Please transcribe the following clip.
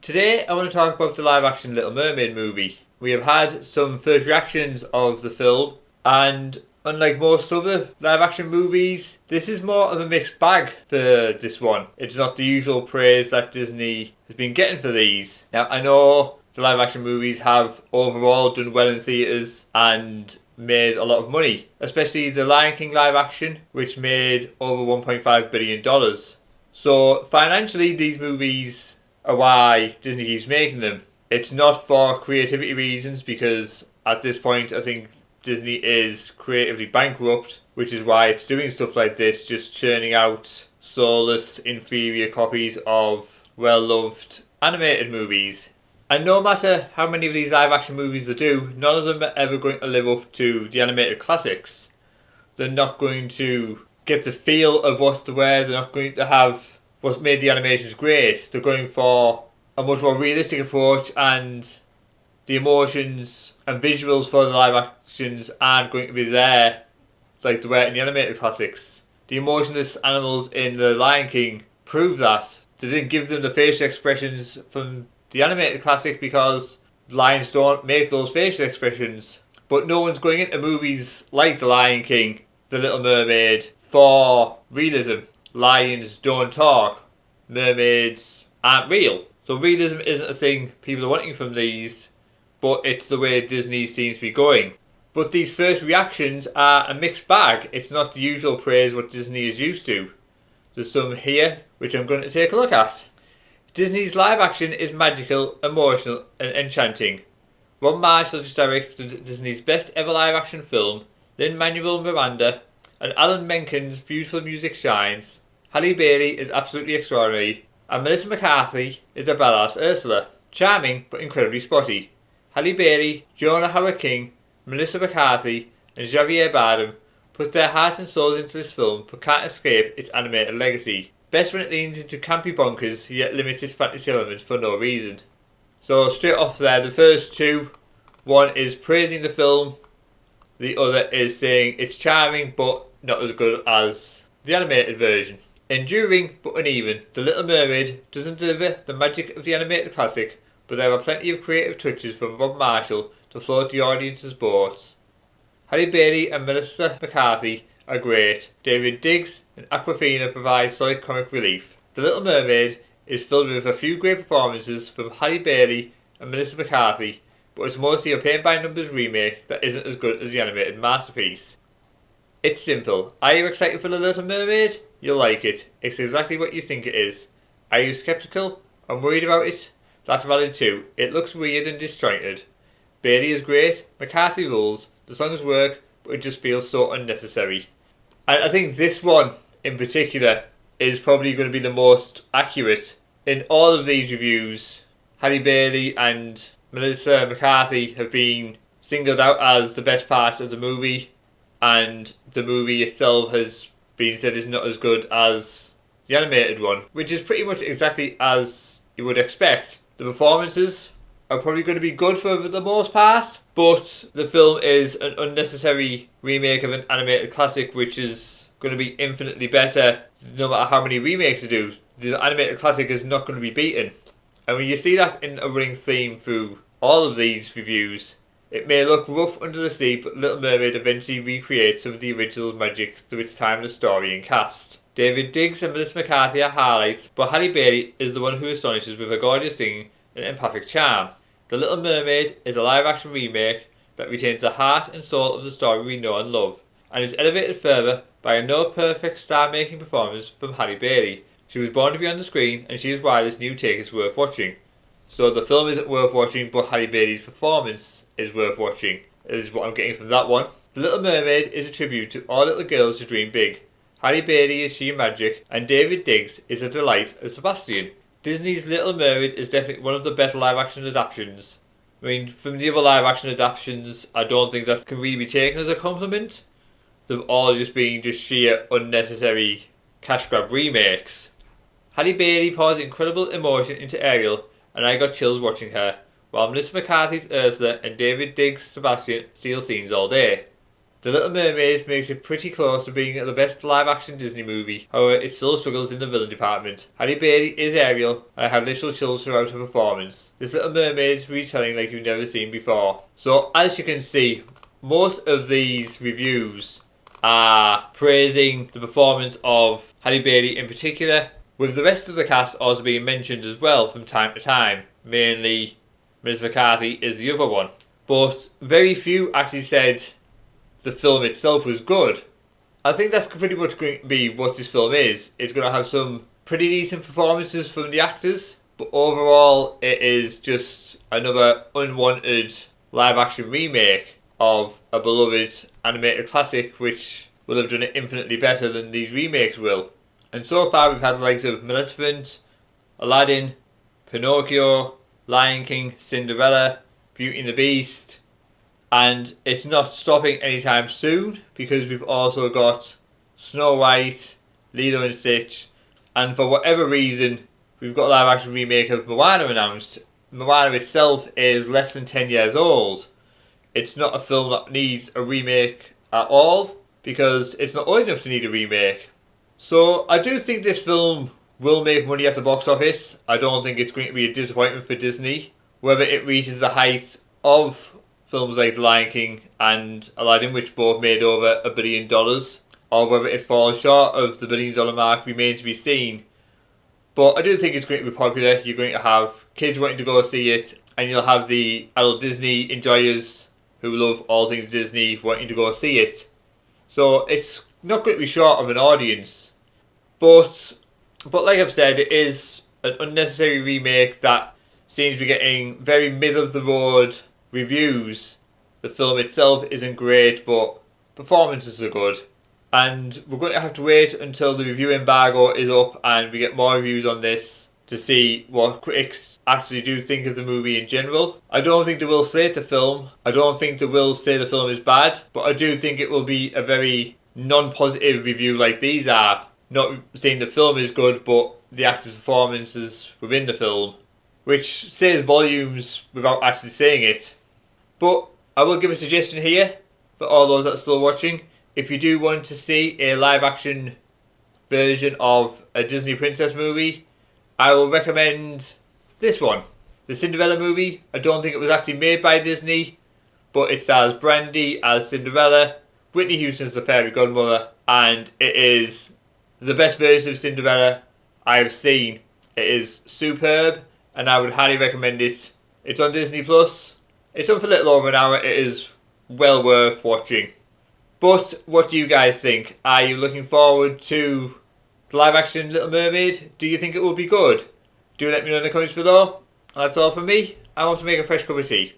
Today I want to talk about the live action Little Mermaid movie. We have had some first reactions of the film, and unlike most other live action movies, this is more of a mixed bag for this one. It's not the usual praise that Disney has been getting for these. Now, I know the live action movies have overall done well in theatres and made a lot of money, especially the Lion King live action, which made over $1.5 billion. So financially, these movies are why Disney keeps making them. It's not for creativity reasons, because at this point I think Disney is creatively bankrupt, which is why it's doing stuff like this, just churning out soulless, inferior copies of well-loved animated movies. And no matter how many of these live-action movies they do, none of them are ever going to live up to the animated classics. They're not going to get the feel of what they were. They're not going to have what made the animations great. They're going for a much more realistic approach, and the emotions and visuals for the live actions aren't going to be there like they were in the animated classics. The emotionless animals in The Lion King prove that. They didn't give them the facial expressions from the animated classic because lions don't make those facial expressions. But no one's going into movies like The Lion King, The Little Mermaid for realism. Lions don't talk. Mermaids aren't real. So realism isn't a thing people are wanting from these, but it's the way Disney seems to be going. But these first reactions are a mixed bag. It's not the usual praise what Disney is used to. There's some here which I'm going to take a look at. Disney's live action is magical, emotional and enchanting. Rob Marshall just directed Disney's best ever live action film. Lin-Manuel Miranda and Alan Menken's beautiful music shines. Halle Bailey is absolutely extraordinary, and Melissa McCarthy is a badass Ursula. Charming but incredibly spotty. Halle Bailey, Jonah Hauer-King, Melissa McCarthy and Javier Bardem put their heart and souls into this film but can't escape its animated legacy. Best when it leans into campy bonkers yet limits its fantasy elements for no reason. So straight off there, the first two, one is praising the film, the other is saying it's charming but not as good as the animated version. Enduring but uneven, The Little Mermaid doesn't deliver the magic of the animated classic, but there are plenty of creative touches from Rob Marshall to float the audience's boats. Halle Bailey and Melissa McCarthy are great. David Diggs and Awkwafina provide solid comic relief. The Little Mermaid is filled with a few great performances from Halle Bailey and Melissa McCarthy, but it's mostly a paint-by-numbers remake that isn't as good as the animated masterpiece. It's simple. Are you excited for The Little Mermaid? You'll like it. It's exactly what you think it is. Are you sceptical and worried about it? That's valid too. It looks weird and disjointed. Bailey is great, McCarthy rules, the songs work, but it just feels so unnecessary. And I think this one in particular is probably going to be the most accurate. In all of these reviews, Halle Bailey and Melissa McCarthy have been singled out as the best part of the movie, and the movie itself has been said is not as good as the animated one, which is pretty much exactly as you would expect. The performances are probably going to be good for the most part, but the film is an unnecessary remake of an animated classic, which is going to be infinitely better no matter how many remakes they do. The animated classic is not going to be beaten. And when you see that in a running theme through all of these reviews, it may look rough under the sea, but Little Mermaid eventually recreates some of the original magic through its timeless story and cast. David Diggs and Melissa McCarthy are highlights, but Halle Bailey is the one who astonishes with her gorgeous singing and empathic charm. The Little Mermaid is a live-action remake that retains the heart and soul of the story we know and love, and is elevated further by a no-perfect star-making performance from Halle Bailey. She was born to be on the screen, and she is why this new take is worth watching. So the film isn't worth watching, but Halle Bailey's performance is worth watching, is what I'm getting from that one. The Little Mermaid is a tribute to all little girls who dream big. Halle Bailey is she magic, and David Diggs is a delight as Sebastian. Disney's Little Mermaid is definitely one of the better live-action adaptations. I mean, from the other live-action adaptations, I don't think that can really be taken as a compliment. They've all just been just sheer unnecessary cash grab remakes. Halle Bailey pours incredible emotion into Ariel, and I got chills watching her, while Melissa McCarthy's Ursula and David Diggs' Sebastian steal scenes all day. The Little Mermaid makes it pretty close to being the best live-action Disney movie. However, it still struggles in the villain department. Halle Berry is Ariel, and I had literal chills throughout her performance. This Little Mermaid is retelling like you've never seen before. So, as you can see, most of these reviews are praising the performance of Halle Berry in particular, with the rest of the cast also being mentioned as well from time to time. Mainly, Ms. McCarthy is the other one. But very few actually said the film itself was good. I think that's pretty much going to be what this film is. It's going to have some pretty decent performances from the actors, but overall it is just another unwanted live action remake of a beloved animated classic which will have done it infinitely better than these remakes will. And so far we've had the likes of Maleficent, Aladdin, Pinocchio, Lion King, Cinderella, Beauty and the Beast, and it's not stopping anytime soon because we've also got Snow White, Lilo and Stitch, and for whatever reason we've got a live action remake of Moana announced. Moana itself is less than 10 years old. It's not a film that needs a remake at all because it's not old enough to need a remake. So I do think this film will make money at the box office. I don't think it's going to be a disappointment for Disney. Whether it reaches the heights of films like The Lion King and Aladdin, which both made over $1 billion, or whether it falls short of the $1 billion mark remains to be seen. But I do think it's going to be popular. You're going to have kids wanting to go see it, and you'll have the adult Disney enjoyers who love all things Disney wanting to go see it. So it's not going to be short of an audience. But like I've said, it is an unnecessary remake that seems to be getting very middle of the road reviews. The film itself isn't great, but performances are good. And we're going to have to wait until the review embargo is up and we get more reviews on this to see what critics actually do think of the movie in general. I don't think they will slate the film. I don't think they will say the film is bad, but I do think it will be a very non-positive review like these are. Not saying the film is good, but the actors' performances within the film, which says volumes without actually saying it. But I will give a suggestion here for all those that are still watching. If you do want to see a live action version of a Disney princess movie, I will recommend this one. The Cinderella movie. I don't think it was actually made by Disney, but it stars Brandy as Cinderella, Whitney Houston's the fairy godmother, and it is the best version of Cinderella I have seen. It is superb, and I would highly recommend it. It's on Disney Plus. It's on for a little over an hour. It is well worth watching. But what do you guys think? Are you looking forward to the live action Little Mermaid? Do you think it will be good? Do let me know in the comments below. That's all from me. I'm off to make a fresh cup of tea.